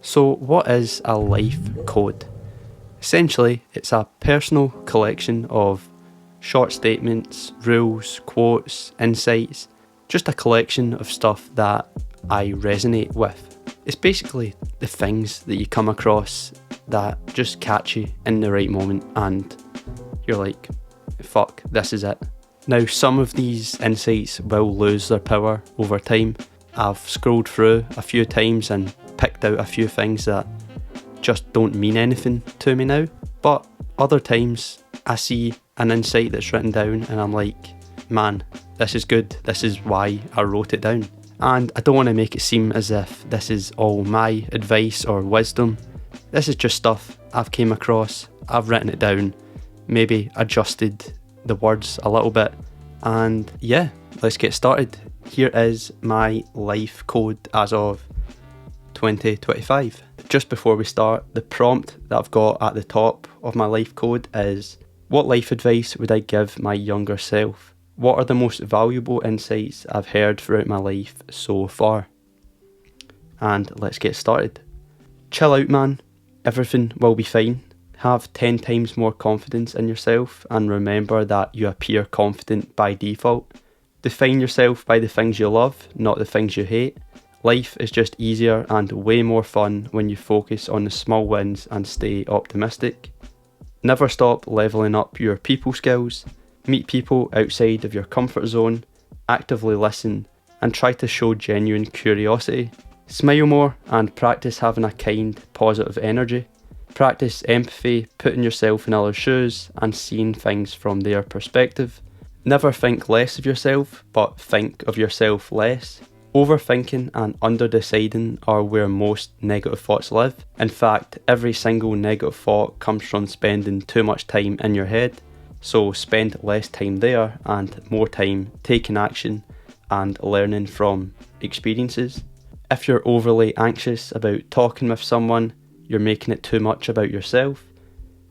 So, what is a life code? Essentially, it's a personal collection of short statements, rules, quotes, insights, just a collection of stuff that I resonate with. It's basically the things that you come across that just catch you in the right moment and you're like, fuck, this is it. Now, some of these insights will lose their power over time. I've scrolled through a few times and picked out a few things that just don't mean anything to me now. But other times I see an insight that's written down and I'm like, man, this is good. This is why I wrote it down. And I don't want to make it seem as if this is all my advice or wisdom. This is just stuff I've came across. I've written it down, maybe adjusted the words a little bit. And yeah, let's get started. Here is my life code as of 2025. Just before we start, the prompt that I've got at the top of my life code is, what life advice would I give my younger self? What are the most valuable insights I've heard throughout my life so far? And let's get started. Chill out, man. Everything will be fine. Have 10 times more confidence in yourself and remember that you appear confident by default. Define yourself by the things you love, not the things you hate. Life is just easier and way more fun when you focus on the small wins and stay optimistic. Never stop leveling up your people skills. Meet people outside of your comfort zone. Actively listen and try to show genuine curiosity. Smile more and practice having a kind, positive energy. Practice empathy, putting yourself in others' shoes and seeing things from their perspective. Never think less of yourself, but think of yourself less. Overthinking and underdeciding are where most negative thoughts live. In fact, every single negative thought comes from spending too much time in your head. So spend less time there and more time taking action and learning from experiences. If you're overly anxious about talking with someone, you're making it too much about yourself.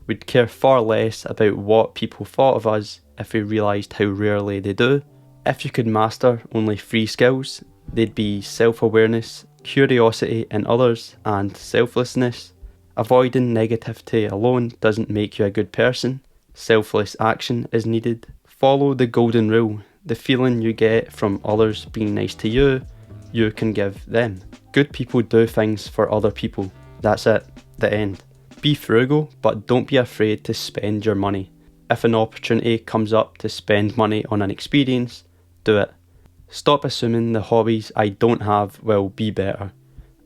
We'd care far less about what people thought of us if we realised how rarely they do. If you could master only 3 skills, they'd be self-awareness, curiosity in others, and selflessness. Avoiding negativity alone doesn't make you a good person. Selfless action is needed. Follow the golden rule. The feeling you get from others being nice to you, you can give them. Good people do things for other people. That's it. The end. Be frugal, but don't be afraid to spend your money. If an opportunity comes up to spend money on an experience, do it. Stop assuming the hobbies I don't have will be better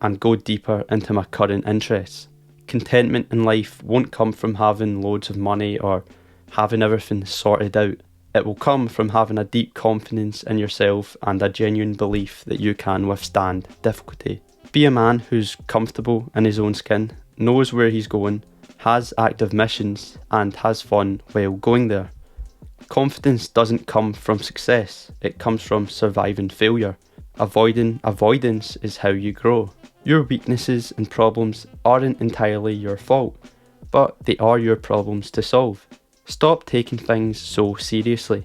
and go deeper into my current interests. Contentment in life won't come from having loads of money or having everything sorted out. It will come from having a deep confidence in yourself and a genuine belief that you can withstand difficulty. Be a man who's comfortable in his own skin, knows where he's going, has active missions and has fun while going there. Confidence doesn't come from success, it comes from surviving failure. Avoiding avoidance is how you grow. Your weaknesses and problems aren't entirely your fault, but they are your problems to solve. Stop taking things so seriously.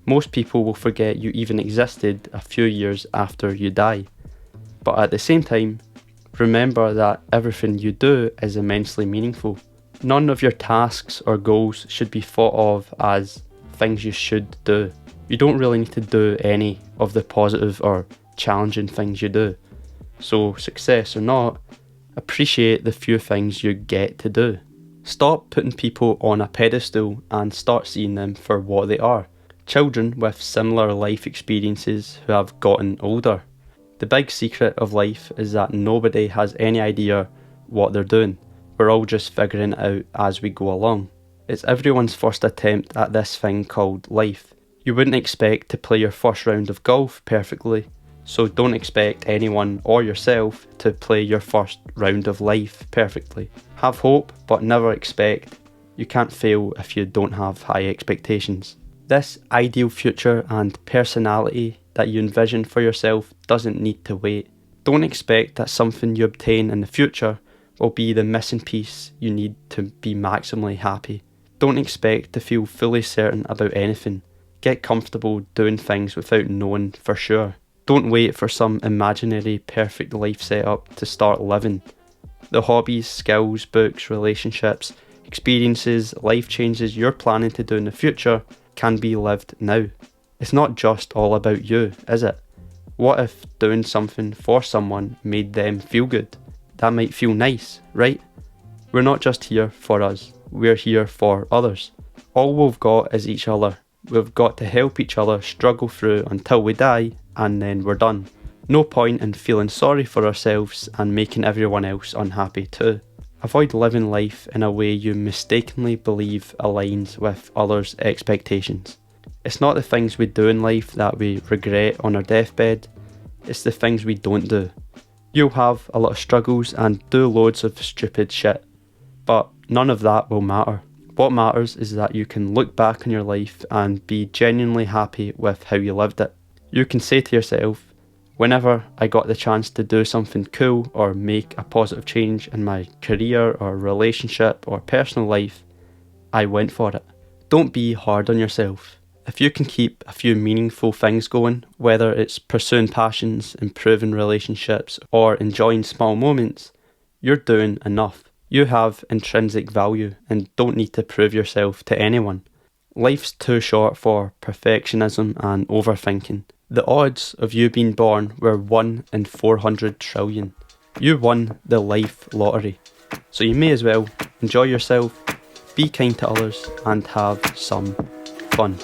Most people will forget you even existed a few years after you die. But at the same time, remember that everything you do is immensely meaningful. None of your tasks or goals should be thought of as things you should do. You don't really need to do any of the positive or challenging things you do. So, success or not, appreciate the few things you get to do. Stop putting people on a pedestal and start seeing them for what they are. Children with similar life experiences who have gotten older. The big secret of life is that nobody has any idea what they're doing. We're all just figuring it out as we go along. It's everyone's first attempt at this thing called life. You wouldn't expect to play your first round of golf perfectly, so don't expect anyone or yourself to play your first round of life perfectly. Have hope, but never expect. You can't fail if you don't have high expectations. This ideal future and personality that you envision for yourself doesn't need to wait. Don't expect that something you obtain in the future will be the missing piece you need to be maximally happy. Don't expect to feel fully certain about anything. Get comfortable doing things without knowing for sure. Don't wait for some imaginary perfect life setup to start living. The hobbies, skills, books, relationships, experiences, life changes you're planning to do in the future can be lived now. It's not just all about you, is it? What if doing something for someone made them feel good? That might feel nice, right? We're not just here for us, we're here for others. All we've got is each other. We've got to help each other struggle through until we die, and then we're done. No point in feeling sorry for ourselves and making everyone else unhappy too. Avoid living life in a way you mistakenly believe aligns with others' expectations. It's not the things we do in life that we regret on our deathbed, it's the things we don't do. You'll have a lot of struggles and do loads of stupid shit, but none of that will matter. What matters is that you can look back on your life and be genuinely happy with how you lived it. You can say to yourself, whenever I got the chance to do something cool or make a positive change in my career or relationship or personal life, I went for it. Don't be hard on yourself. If you can keep a few meaningful things going, whether it's pursuing passions, improving relationships, or enjoying small moments, you're doing enough. You have intrinsic value and don't need to prove yourself to anyone. Life's too short for perfectionism and overthinking. The odds of you being born were 1 in 400 trillion. You won the life lottery. So you may as well enjoy yourself, be kind to others, and have some fun.